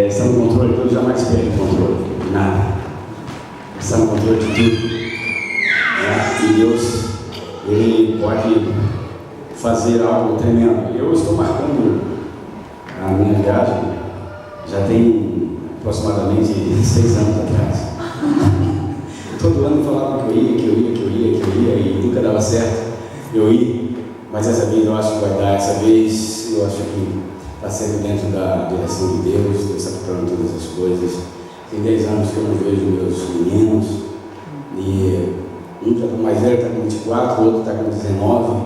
está no controle, Deus jamais perde o controle de nada, está no controle de tudo, e Deus, Ele pode fazer algo tremendo. Eu estou marcando a minha viagem, já tem aproximadamente 6 anos atrás. Todo ano eu falava que eu ia, e nunca dava certo eu ir, mas essa vez eu acho que vai dar, essa vez eu acho que está sendo dentro da direção de Deus está preparando todas as coisas. Tem 10 anos que eu não vejo meus meninos, e um já mais velho está com 24, o outro está com 19,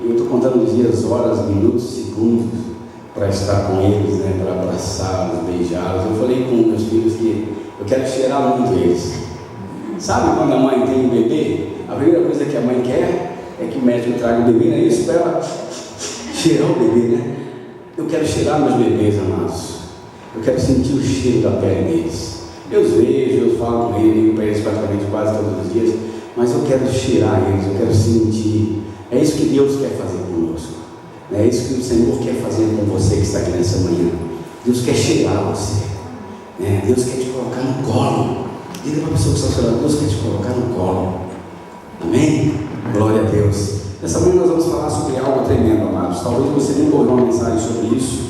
e eu estou contando os dias, horas, minutos, segundos para estar com eles, né, para abraçá-los, beijá-los. Eu falei com meus filhos que eu quero cheirar muito eles. Sabe quando a mãe tem um bebê, a primeira coisa que a mãe quer é que o médico traga o bebê, não é isso? Para ela cheirar o bebê, né? Eu quero cheirar meus bebês amados, eu quero sentir o cheiro da pele deles. Eu os vejo, eu falo com eles, para eles praticamente quase todos os dias, mas eu quero cheirar eles, eu quero sentir. É isso que Deus quer fazer conosco, é isso que o Senhor quer fazer com você que está aqui nessa manhã. Deus quer cheirar você, Deus quer te colocar no colo. Diga para a pessoa que está chorando, Deus quer te colocar no colo. Amém? Glória a Deus. Nessa manhã nós vamos falar sobre algo tremendo, amados. Talvez você nunca ouviu uma mensagem sobre isso,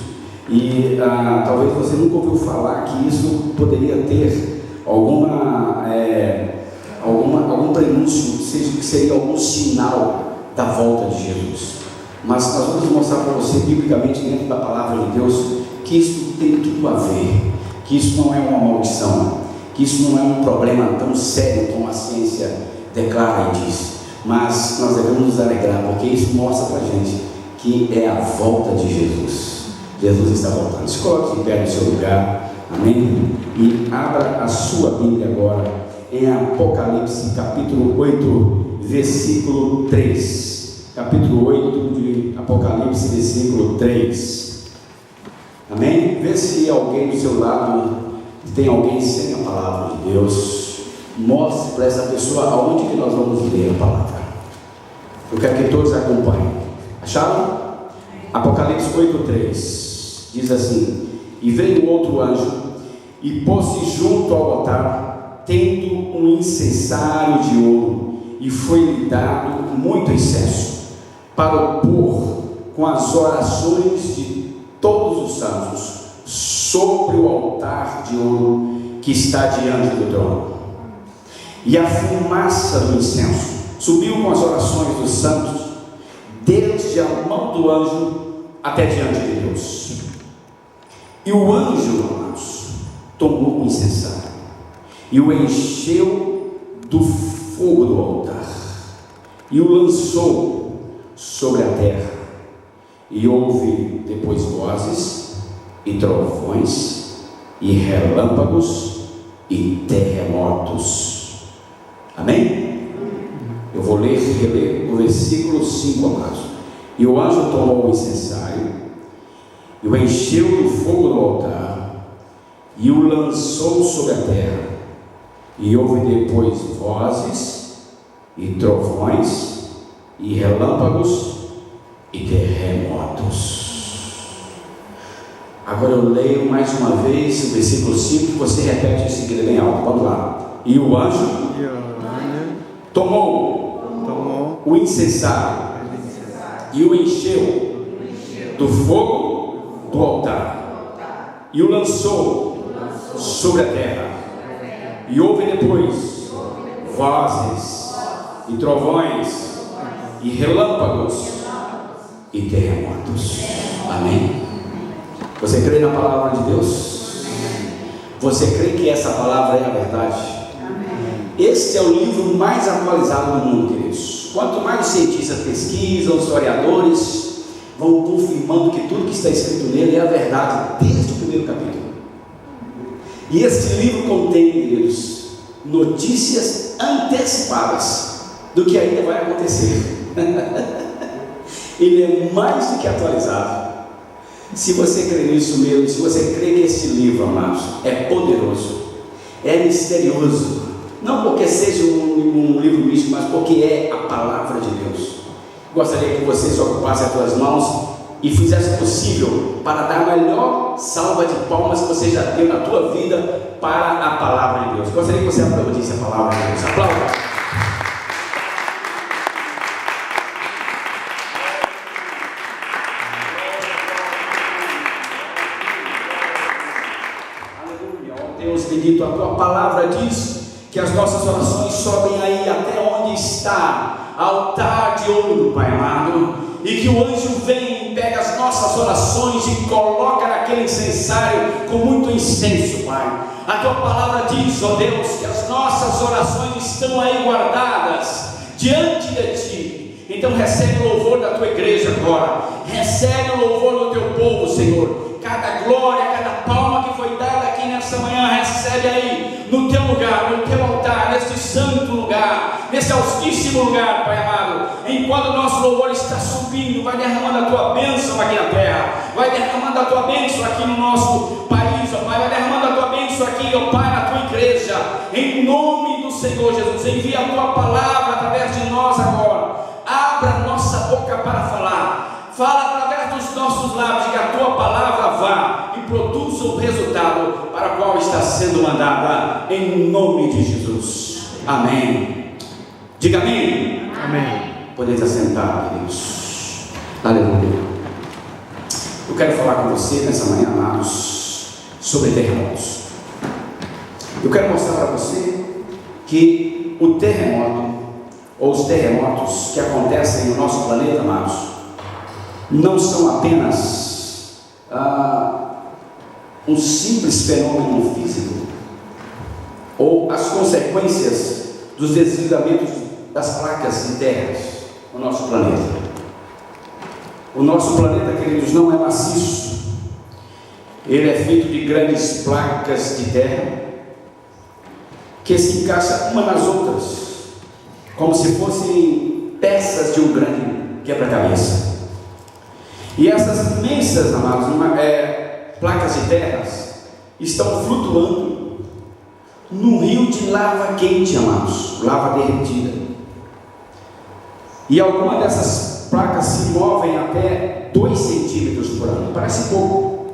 e talvez você nunca ouviu falar que isso poderia ter algum prenúncio, que seria algum sinal da volta de Jesus. Mas nós vamos mostrar para você, biblicamente, dentro da palavra de Deus, que isso tem tudo a ver, que isso não é uma maldição, que isso não é um problema tão sério como a ciência declara e diz. Mas nós devemos nos alegrar, porque isso mostra para a gente que é a volta de Jesus. Jesus está voltando. Se coloque de pé no seu lugar, amém? E abra a sua Bíblia agora em Apocalipse capítulo 8, versículo 3. Capítulo 8 de Apocalipse, versículo 3. Amém? Vê se alguém do seu lado tem alguém sem a palavra de Deus. Mostre para essa pessoa aonde que nós vamos ler a palavra. Eu quero que todos acompanhem. Acharam? Apocalipse 8:3 diz assim: e veio outro anjo e pôs-se junto ao altar, tendo um incensário de ouro, e foi-lhe dado muito incenso, para o pôr com as orações de todos os santos sobre o altar de ouro que está diante do trono. E a fumaça do incenso subiu com as orações dos santos, desde a mão do anjo até diante de Deus. E o anjo, amados, tomou o incensário e o encheu do fogo do altar, e o lançou sobre a terra. E houve depois vozes, e trovões, e relâmpagos, e terremotos. Amém? Eu vou ler e reler o versículo 5, amados. E o anjo tomou o incensário e o encheu do fogo do altar, e o lançou sobre a terra. E houve depois vozes, e trovões, e relâmpagos, e terremotos. Agora eu leio mais uma vez o versículo 5, que você repete em seguida bem alto. Vamos lá. E o anjo tomou o incensário e o encheu do fogo do altar, e o lançou sobre a terra. E houve depois vozes, e trovões, e relâmpagos, e terremotos. Amém? Você crê na palavra de Deus? Você crê que essa palavra é a verdade? Este é o livro mais atualizado do mundo, queridos. Quanto mais os cientistas pesquisam, os historiadores vão confirmando que tudo que está escrito nele é a verdade, desde o primeiro capítulo. E este livro contém, queridos, notícias antecipadas do que ainda vai acontecer. Ele é mais do que atualizado. Se você crê nisso mesmo, se você crê que esse livro, amados, é poderoso, é misterioso, não porque seja um livro místico, mas porque é a palavra de Deus, gostaria que você só ocupasse as suas mãos e fizesse possível para dar a melhor salva de palmas que você já deu na tua vida para a palavra de Deus. Gostaria que você aplaudisse a palavra de Deus. Aplauda. Deus bendito, a tua palavra diz que as nossas orações sobem aí até onde está altar de ouro, Pai amado, e que o anjo vem e pega as nossas orações e coloca naquele incensário com muito incenso, Pai. A tua palavra diz, ó Deus, que as nossas orações estão aí guardadas diante de ti. Então recebe o louvor da tua igreja agora, recebe o louvor do teu povo, Senhor. Cada glória, cada palma que foi dada aqui nessa manhã, recebe aí no teu lugar, no teu altar, neste santo lugar, nesse altíssimo lugar, Pai amado. Enquanto o nosso louvor está subindo, vai derramando a tua bênção aqui na terra, vai derramando a tua bênção aqui no nosso país, ó Pai, vai derramando a tua bênção aqui, ó Pai, na tua igreja, em nome do Senhor Jesus. Envia a tua palavra através de nós agora, abra nossa boca para falar, fala através dos nossos lábios, que a tua palavra vá e produza o resultado para o qual está sendo mandada, em nome de Jesus. Amém. Diga amém. Amém. Podem estar sentados, queridos. Aleluia. Eu quero falar com você nessa manhã, amados, sobre terremotos. Eu quero mostrar para você que o terremoto, ou os terremotos que acontecem no nosso planeta, amados, não são apenas um simples fenômeno físico, ou as consequências dos deslizamentos das placas de terra no nosso planeta. O nosso planeta, queridos, não é maciço, ele é feito de grandes placas de terra que se encaixam uma nas outras, como se fossem peças de um grande quebra-cabeça. E essas imensas, amados, placas de terras estão flutuando num rio de lava quente, amados, lava derretida. E algumas dessas placas se movem até 2 centímetros por ano. Parece pouco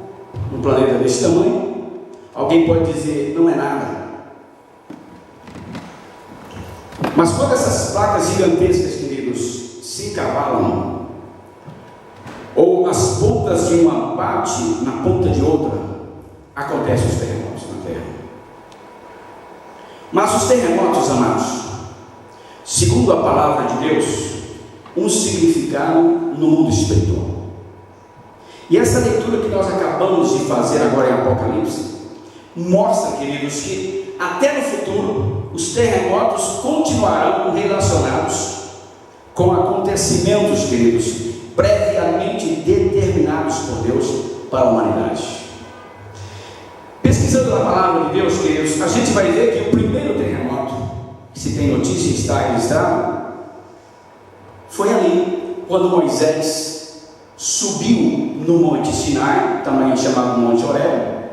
num planeta desse tamanho. Alguém pode dizer, não é nada. Mas quando essas placas gigantescas, queridos, se encavalam, ou as pontas de uma bate na ponta de outra, acontecem os terremotos na Terra. Mas os terremotos, amados, segundo a palavra de Deus, um significado no mundo espiritual. E essa leitura que nós acabamos de fazer agora em Apocalipse mostra, queridos, que até no futuro os terremotos continuarão relacionados com acontecimentos, queridos, previamente determinados por Deus para a humanidade. Pesquisando na palavra de Deus, queridos, a gente vai ver que o primeiro terremoto que se tem notícia e está registrado foi ali, quando Moisés subiu no Monte Sinai, também chamado Monte Horebe,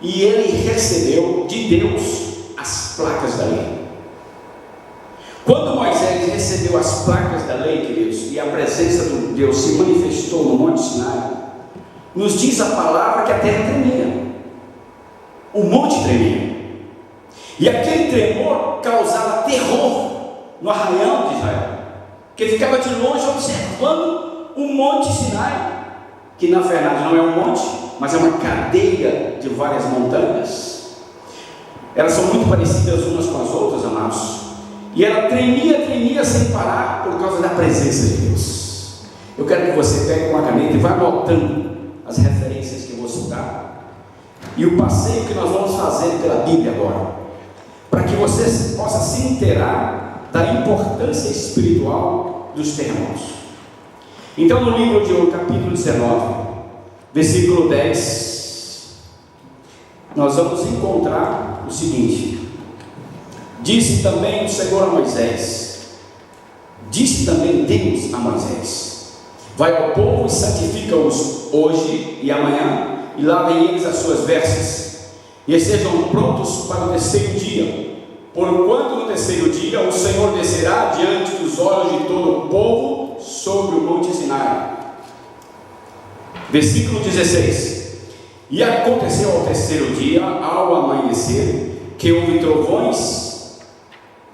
e ele recebeu de Deus as placas da lei. Quando Moisés recebeu as placas da lei, queridos, e a presença de Deus se manifestou no Monte Sinai, nos diz a palavra que a terra tremia, o monte tremia, e aquele tremor causava terror no arraial de Israel, que ficava de longe observando o Monte Sinai, que na verdade não é um monte, mas é uma cadeia de várias montanhas. Elas são muito parecidas umas com as outras, amados. E ela tremia sem parar por causa da presença de Deus. Eu quero que você pegue uma caneta e vá anotando as referências que eu vou citar e o passeio que nós vamos fazer pela Bíblia agora, para que você possa se inteirar da importância espiritual dos terremotos. Então, no livro de capítulo 19, versículo 10, nós vamos encontrar o seguinte: disse também o Senhor a Moisés, disse também Deus a Moisés: vai ao povo e santifica-os hoje e amanhã, e lavem eles as suas vestes, e estejam prontos para o terceiro dia, porquanto no terceiro dia o Senhor descerá diante dos olhos de todo o povo sobre o Monte Sinai. Versículo 16: E aconteceu ao terceiro dia, ao amanhecer, que houve trovões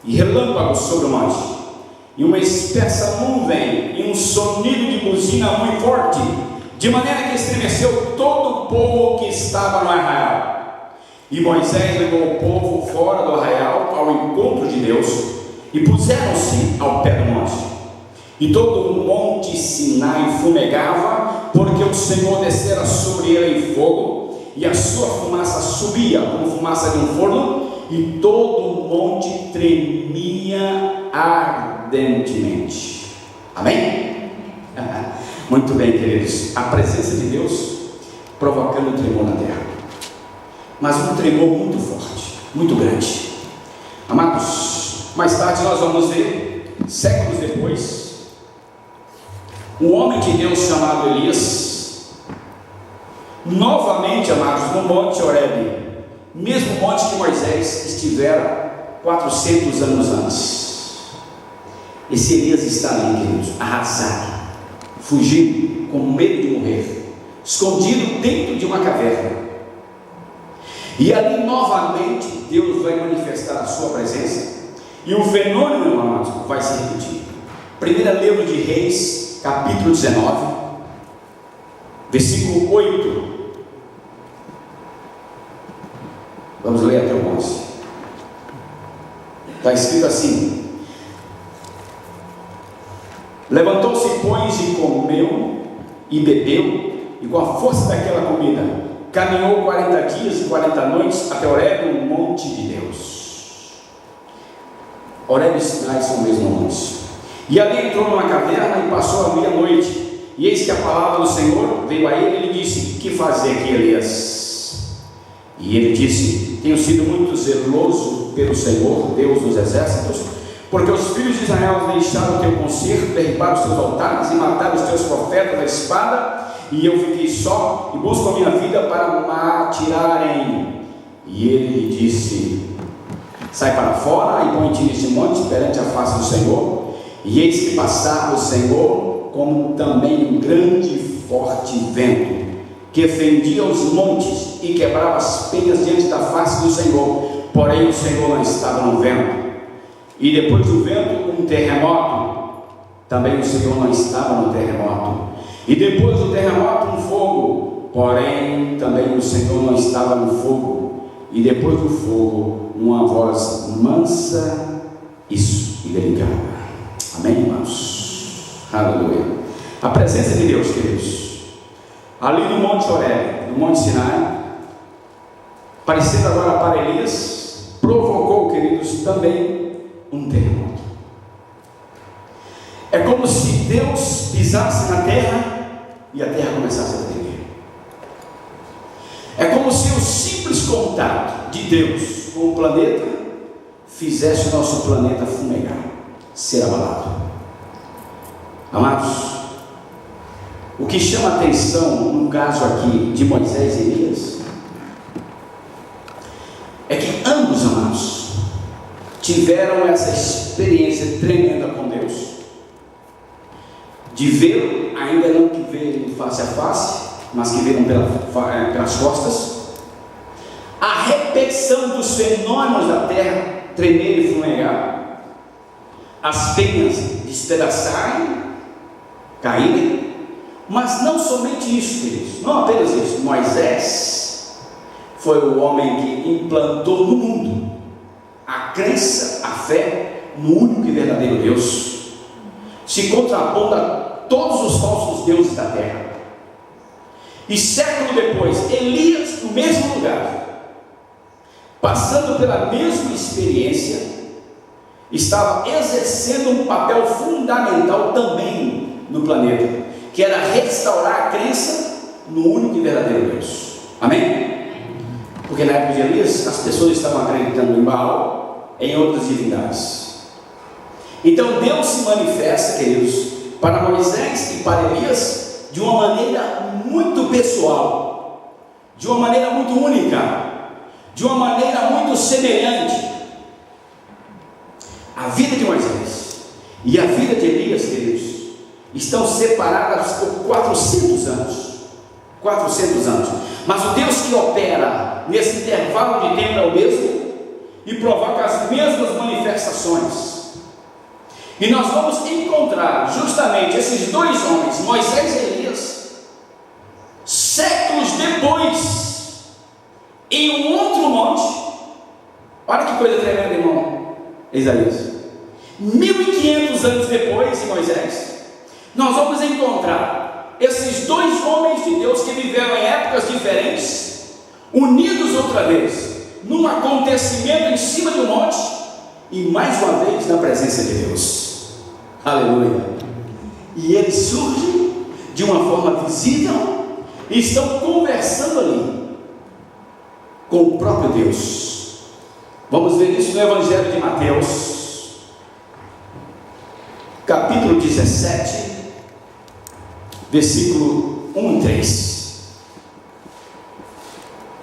e relâmpagos sobre o monte, e uma espessa nuvem, e um sonido de buzina muito forte, de maneira que estremeceu todo o povo que estava no arraial. E Moisés levou o povo fora do arraial ao encontro de Deus, e puseram-se ao pé do monte. E todo o monte Sinai fumegava, porque o Senhor descera sobre ele em fogo, e a sua fumaça subia como fumaça de um forno, e todo o monte tremia ardentemente. Amém? Muito bem, queridos. A presença de Deus provocando tremor na terra, mas um tremor muito forte, muito grande. Amados, mais tarde nós vamos ver, séculos depois, um homem de Deus chamado Elias, novamente, amados, no Monte Horebe, mesmo monte que Moisés estivera 400 anos antes. Esse Elias está ali, queridos, arrasado, fugindo, com medo de morrer, escondido dentro de uma caverna. E ali novamente Deus vai manifestar a sua presença, e o fenômeno, amados, vai se repetir. Primeiro livro de Reis, capítulo 19, versículo 8. Vamos ler até o 11. Está escrito assim: Levantou-se, pois, e comeu e bebeu, e com a força daquela comida caminhou 40 dias e 40 noites até Horebe, o monte de Deus. Horebe e Sinai são o mesmo monte. E ali entrou numa caverna e passou ali a noite. E eis que a palavra do Senhor veio a ele e lhe disse: Que fazer aqui, Elias? E ele disse: Tenho sido muito zeloso pelo Senhor, Deus dos exércitos, porque os filhos de Israel deixaram o teu concerto, derribaram os teus altares e mataram os teus profetas à espada, e eu fiquei só e busco a minha vida para me atirarem. E ele lhe disse: Sai para fora e põe-te neste monte perante a face do Senhor. E eis que passava o Senhor, como também um grande e forte vento, que fendia os montes e quebrava as penhas diante da face do Senhor. Porém o Senhor não estava no vento. E depois do vento, um terremoto. Também o Senhor não estava no terremoto. E depois do terremoto, um fogo. Porém também o Senhor não estava no fogo. E depois do fogo, uma voz mansa e delicada. Amém, irmãos? Aleluia. A presença de Deus, queridos, ali no Monte Horebe, no Monte Sinai, parecendo agora para Elias, provocou, queridos, também um terremoto. É como se Deus pisasse na terra e a terra começasse a tremer. É como se o simples contato de Deus com o planeta fizesse o nosso planeta fumegar, ser abalado. Amados, o que chama a atenção no caso aqui de Moisés e Elias é que ambos, amados, tiveram essa experiência tremenda com Deus, de vê-lo, ainda não que vê-lo face a face, mas que vê-lo pelas costas. A repetição dos fenômenos da terra tremer e fumegar, as penhas despedaçarem, caírem. Mas não somente isso, queridos, não apenas isso. Moisés foi o homem que implantou no mundo a crença, a fé no único e verdadeiro Deus, se contrapondo a todos os falsos deuses da terra. E século depois, Elias, no mesmo lugar, passando pela mesma experiência, estava exercendo um papel fundamental também no planeta, que era restaurar a crença no único e verdadeiro Deus. Amém? Porque na época de Elias, as pessoas estavam acreditando em Baal, em outras divindades. Então Deus se manifesta, queridos, para Moisés e para Elias, de uma maneira muito pessoal, de uma maneira muito única, de uma maneira muito semelhante. A vida de Moisés e a vida de Elias, queridos, estão separadas por 400 anos. 400 anos. Mas o Deus que opera nesse intervalo de tempo é o mesmo e provoca as mesmas manifestações. E nós vamos encontrar justamente esses dois homens, Moisés e Elias, séculos depois, em um outro monte. Olha que coisa tremenda, irmão Isaías. 1500 anos depois de Moisés, nós vamos encontrar esses dois homens de Deus que viveram em épocas diferentes, unidos outra vez, num acontecimento em cima de um monte, e mais uma vez na presença de Deus. Aleluia. E eles surgem de uma forma visível e estão conversando ali com o próprio Deus. Vamos ver isso no Evangelho de Mateus, capítulo 17, versículo 1 e 3.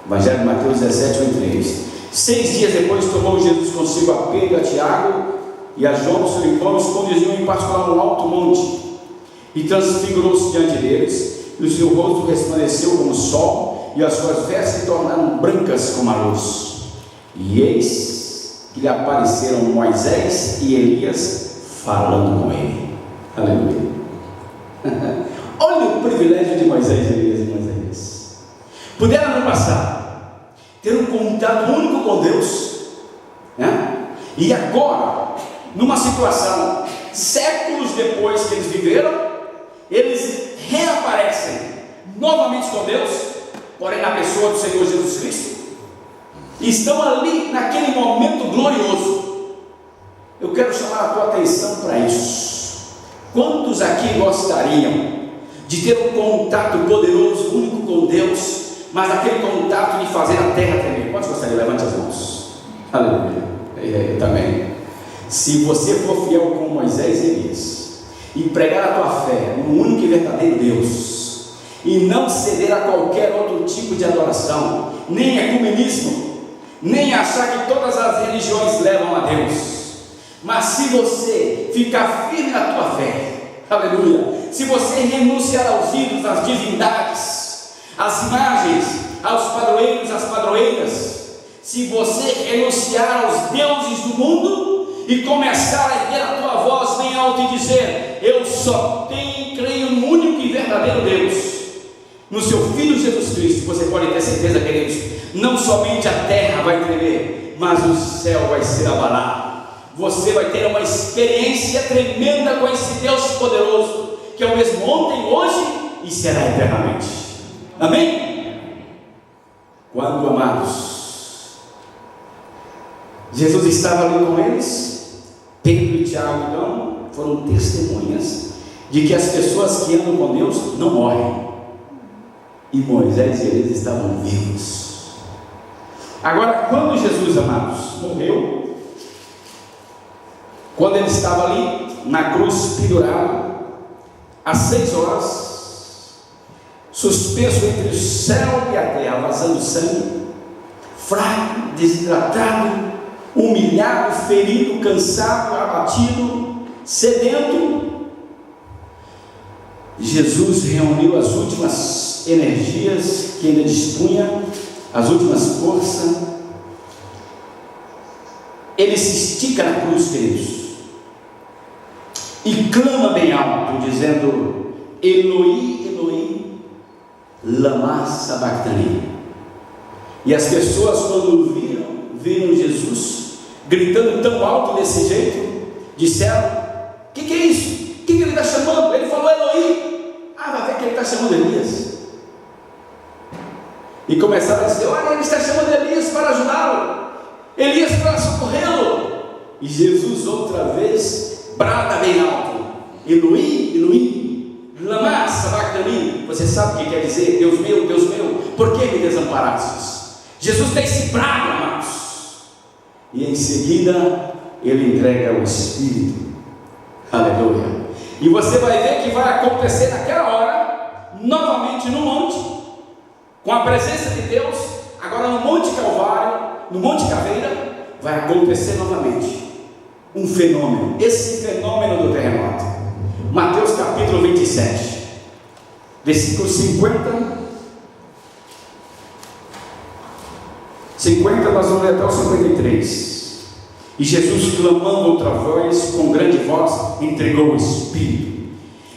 Evangelho de Mateus 17, 1 e 3. 6 dias depois tomou Jesus consigo a Pedro, a Tiago e a João, seus irmãos, conduziam em particular um alto monte e transfigurou-se diante deles, e o seu rosto resplandeceu como o sol, e as suas vestes se tornaram brancas como a luz. E eis que lhe apareceram Moisés e Elias falando com ele. Aleluia. Olha o privilégio de Moisés, Elias e Moisés. Puderam no passado ter um contato único com Deus, né? E agora, numa situação, séculos depois que eles viveram, eles reaparecem novamente com Deus, porém na pessoa do Senhor Jesus Cristo, e estão ali naquele momento glorioso. Eu quero chamar a tua atenção para isso. Quantos aqui gostariam de ter um contato poderoso, único com Deus, mas aquele contato de fazer a terra tremer? Quantos gostariam? Levante as mãos. Aleluia. Eu também. Se você for fiel com Moisés e Elias e pregar a tua fé no único e verdadeiro Deus, e não ceder a qualquer outro tipo de adoração, nem ecumenismo, nem achar que todas as religiões levam a Deus, mas se você ficar firme na tua fé, aleluia, se você renunciar aos ídolos, às divindades, às imagens, aos padroeiros, às padroeiras, se você renunciar aos deuses do mundo e começar a erguer a tua voz bem alto e dizer: eu só tenho e creio no único e verdadeiro Deus, no seu Filho Jesus Cristo, você pode ter certeza, queridos, não somente a terra vai tremer, mas o céu vai ser abalado. Você vai ter uma experiência tremenda com esse Deus poderoso, que é o mesmo ontem, hoje e será eternamente. Amém? Quando, amados, Jesus estava ali com eles, Pedro e Tiago então foram testemunhas de que as pessoas que andam com Deus não morrem, e Moisés e eles estavam vivos. Agora, quando Jesus, amados, morreu, quando ele estava ali na cruz pendurado, às 6 horas, suspenso entre o céu e a terra, vazando sangue, fraco, desidratado, humilhado, ferido, cansado, abatido, sedento, Jesus reuniu as últimas energias que ainda dispunha, as últimas forças. Ele se estica na cruz, queridos, e clama bem alto, dizendo: Eloi, Eloi, lama sabachthani. E as pessoas, quando viram Jesus gritando tão alto desse jeito, disseram: o que é isso? O que ele está chamando? Ele falou Eloi. Vai ver que ele está chamando Elias. E começaram a dizer: olha, ele está chamando Elias para ajudá-lo, Elias para socorrê-lo. E Jesus outra vez brada bem alto: Eloi, Eloi, lama sabachthani. Você sabe o que quer dizer? Deus meu, por que me desamparastes? Jesus tem esse brado, amados. E em seguida ele entrega o Espírito. Aleluia. E você vai ver que vai acontecer naquela hora, novamente no monte, com a presença de Deus. Agora no Monte Calvário, no Monte Caveira, vai acontecer novamente um fenômeno, esse fenômeno do terremoto. Mateus capítulo 27, versículos 50 50, nós vamos ler até o 53. E Jesus, clamando outra vez, com grande voz, entregou o Espírito.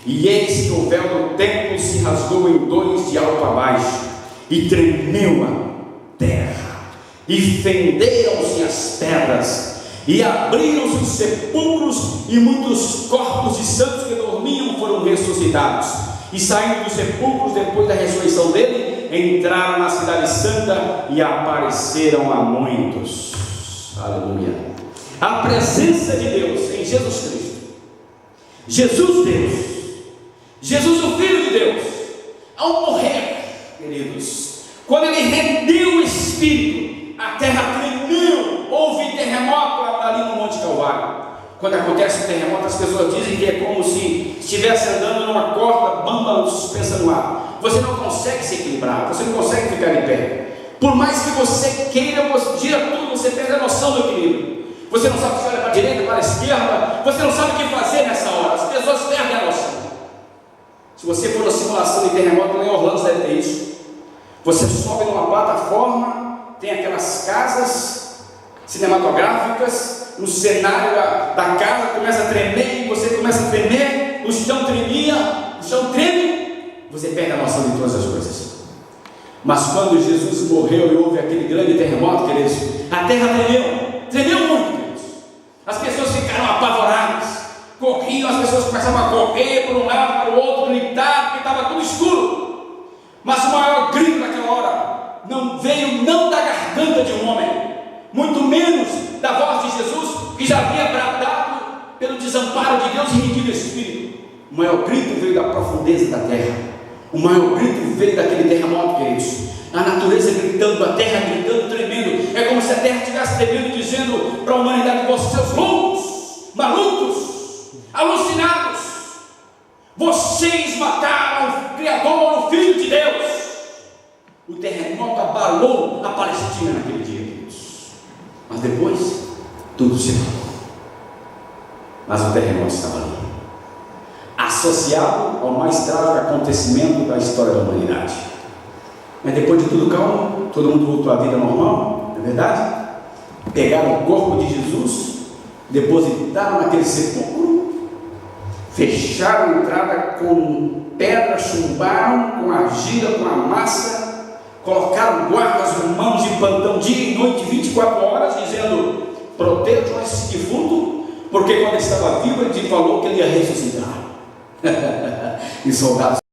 E eis que o véu do templo se rasgou em dois de alto a baixo, e tremeu a terra, e fenderam-se as pedras, e abriram-se os sepulcros, e muitos corpos de santos que dormiam foram ressuscitados. E saindo dos sepulcros, depois da ressurreição dele, entraram na cidade santa e apareceram a muitos. Aleluia. A presença de Deus em Jesus Cristo, Jesus Deus, Jesus o Filho de Deus, ao morrer, queridos, quando ele rendeu o Espírito, a terra tremeu, houve terremoto ali no Monte Calvário. Quando acontece um terremoto, as pessoas dizem que é como se estivesse andando numa corda bamba suspensa no ar. Você não consegue se equilibrar, você não consegue ficar de pé. Por mais que você queira, você gira tudo, você perde a noção do equilíbrio. Você não sabe se olha para a direita, para a esquerda, você não sabe o que fazer nessa hora. As pessoas perdem a noção. Se você for na simulação de terremoto, em Orlando deve ter isso. Você sobe numa plataforma, tem aquelas casas cinematográficas, no cenário da casa começa a tremer, e você começa a tremer, o chão tremia, o chão treme, você perde a noção de todas as coisas. Mas quando Jesus morreu e houve aquele grande terremoto, queridos, a terra tremeu muito, queridos. As pessoas ficaram apavoradas, corriam, as pessoas começavam a correr por um lado, para o outro, gritar, porque estava tudo escuro. Mas o maior grito naquela hora não veio não da garganta de um homem, muito menos da voz de Jesus, que já havia bradado pelo desamparo de Deus e rendido o Espírito. O maior grito veio da profundeza da terra. O maior grito veio daquele terremoto, queridos. A natureza gritando, a terra gritando, tremendo. É como se a terra estivesse tremendo, dizendo para a humanidade: vocês loucos, malucos, alucinados, vocês mataram o Criador, o Filho de Deus. O terremoto abalou a Palestina naquele dia, queridos. Mas depois, tudo se acabou. Mas o terremoto estava ali, associado ao mais trágico acontecimento da história da humanidade. Mas depois de tudo calmo, todo mundo voltou à vida normal, não é verdade? Pegaram o corpo de Jesus, depositaram naquele sepulcro, fecharam a entrada com pedra, chumbaram com argila, com a massa, colocaram guardas romanos de plantão dia e noite, 24 horas, dizendo: protejam esse defunto, porque quando ele estava vivo, ele falou que ele ia ressuscitar. E soldados